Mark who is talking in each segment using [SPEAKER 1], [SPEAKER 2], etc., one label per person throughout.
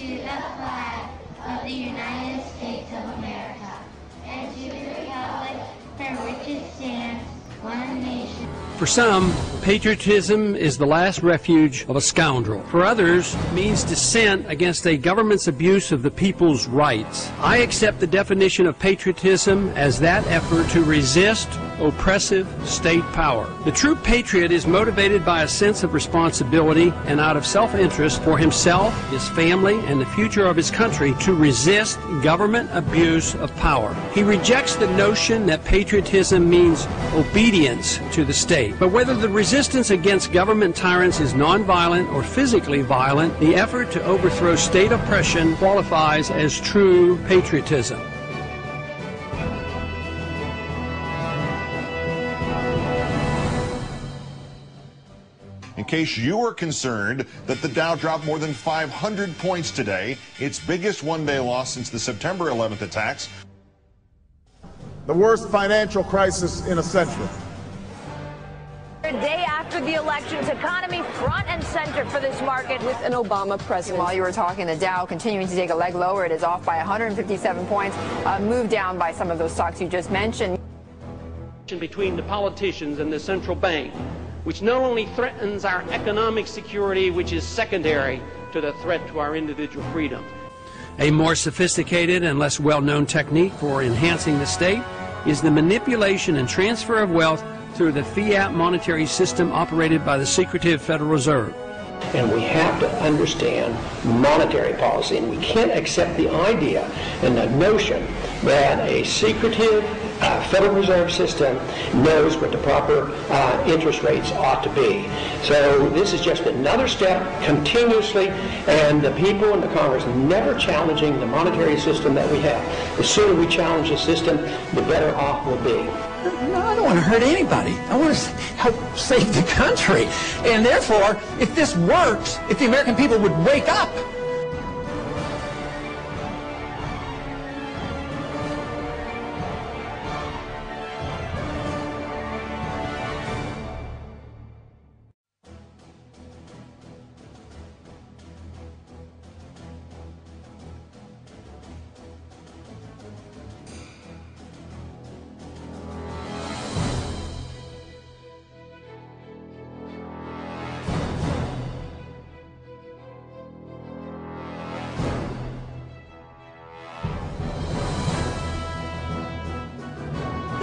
[SPEAKER 1] to the flag of the United States of America, and to the republic for which it stands, one nation.
[SPEAKER 2] For some, patriotism is the last refuge of a scoundrel. For others, it means dissent against a government's abuse of the people's rights. I accept the definition of patriotism as that effort to resist oppressive state power. The true patriot is motivated by a sense of responsibility and out of self-interest for himself, his family, and the future of his country to resist government abuse of power. He rejects the notion that patriotism means obedience to the state. But whether the resistance against government tyrants is nonviolent or physically violent, the effort to overthrow state oppression qualifies as true patriotism.
[SPEAKER 3] In case you were concerned that the Dow dropped more than 500 points today, its biggest one-day loss since the September 11th attacks.
[SPEAKER 4] The worst financial crisis in a century.
[SPEAKER 5] A day after the elections, economy front and center for this market with an Obama president.
[SPEAKER 6] While you were talking, the Dow continuing to take a leg lower. It is off by 157 points, moved down by some of those stocks you just mentioned.
[SPEAKER 2] Between the politicians and the central bank, which not only threatens our economic security, which is secondary to the threat to our individual freedom. A more sophisticated and less well-known technique for enhancing the state is the manipulation and transfer of wealth through the fiat monetary system operated by the secretive Federal Reserve.
[SPEAKER 7] And we have to understand monetary policy, and we can't accept the idea and the notion that a secretive Federal Reserve system knows what the proper interest rates ought to be. So this is just another step continuously, and the people in the Congress never challenging the monetary system that we have. The sooner we challenge the system, the better off we'll be.
[SPEAKER 8] No, I don't want to hurt anybody. I want to help save the country. And therefore, if this works, if the American people would wake up.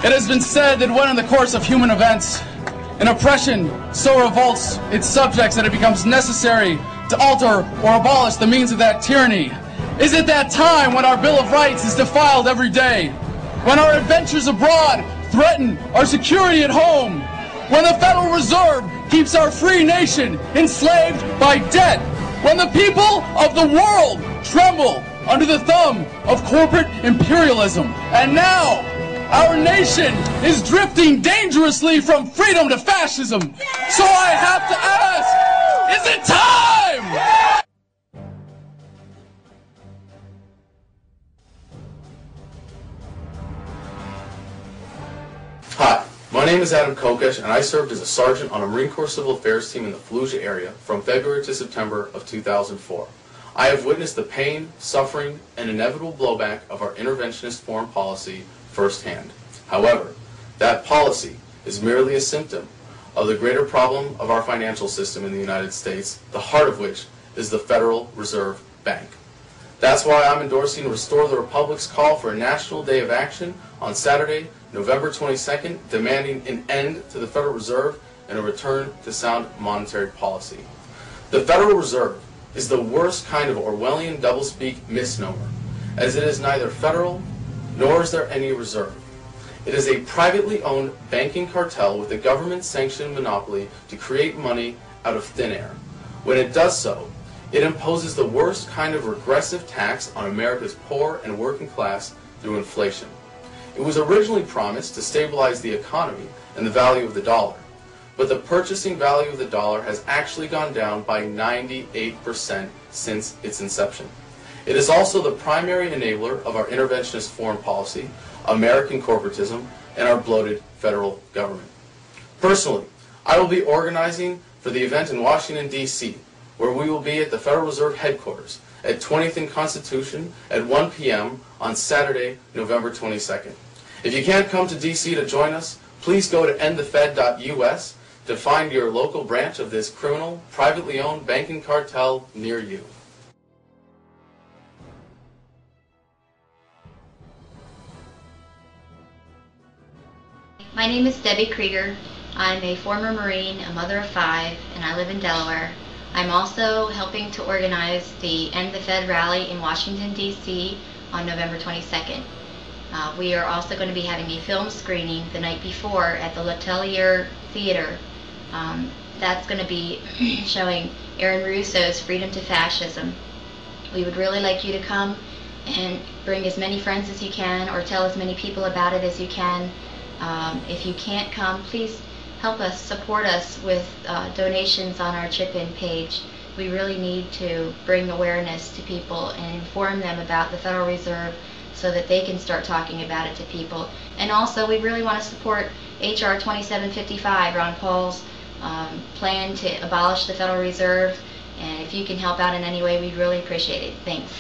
[SPEAKER 9] It has been said that when in the course of human events, an oppression so revolts its subjects that it becomes necessary to alter or abolish the means of that tyranny. Is it that time when our Bill of Rights is defiled every day? When our adventures abroad threaten our security at home? When the Federal Reserve keeps our free nation enslaved by debt? When the people of the world tremble under the thumb of corporate imperialism? And now, our nation is drifting dangerously from freedom to fascism. So I have to ask, is it time?
[SPEAKER 10] Hi, my name is Adam Kokesh, and I served as a sergeant on a Marine Corps Civil Affairs team in the Fallujah area from February to September of 2004. I have witnessed the pain, suffering, and inevitable blowback of our interventionist foreign policy firsthand. However, that policy is merely a symptom of the greater problem of our financial system in the United States, the heart of which is the Federal Reserve Bank. That's why I'm endorsing Restore the Republic's call for a National Day of Action on Saturday, November 22nd, demanding an end to the Federal Reserve and a return to sound monetary policy. The Federal Reserve is the worst kind of Orwellian doublespeak misnomer, as it is neither federal nor is there any reserve. It is a privately owned banking cartel with a government-sanctioned monopoly to create money out of thin air. When it does so, it imposes the worst kind of regressive tax on America's poor and working class through inflation. It was originally promised to stabilize the economy and the value of the dollar, but the purchasing value of the dollar has actually gone down by 98% since its inception. It is also the primary enabler of our interventionist foreign policy, American corporatism, and our bloated federal government. Personally, I will be organizing for the event in Washington, D.C., where we will be at the Federal Reserve headquarters at 20th and Constitution at 1 p.m. on Saturday, November 22nd. If you can't come to D.C. to join us, please go to endthefed.us to find your local branch of this criminal, privately owned banking cartel near you.
[SPEAKER 1] My name is Debbie Krieger. I'm a former Marine, a mother of 5, and I live in Delaware. I'm also helping to organize the End the Fed rally in Washington, D.C. on November 22nd. We are also going to be having a film screening the night before at the Letelier Theater. That's going to be showing Aaron Russo's Freedom to Fascism. We would really like you to come and bring as many friends as you can, or tell as many people about it as you can. If you can't come, please help us, support us with donations on our chip-in page. We really need to bring awareness to people and inform them about the Federal Reserve so that they can start talking about it to people. And also, we really want to support H.R. 2755, Ron Paul's plan to abolish the Federal Reserve. And if you can help out in any way, we'd really appreciate it. Thanks.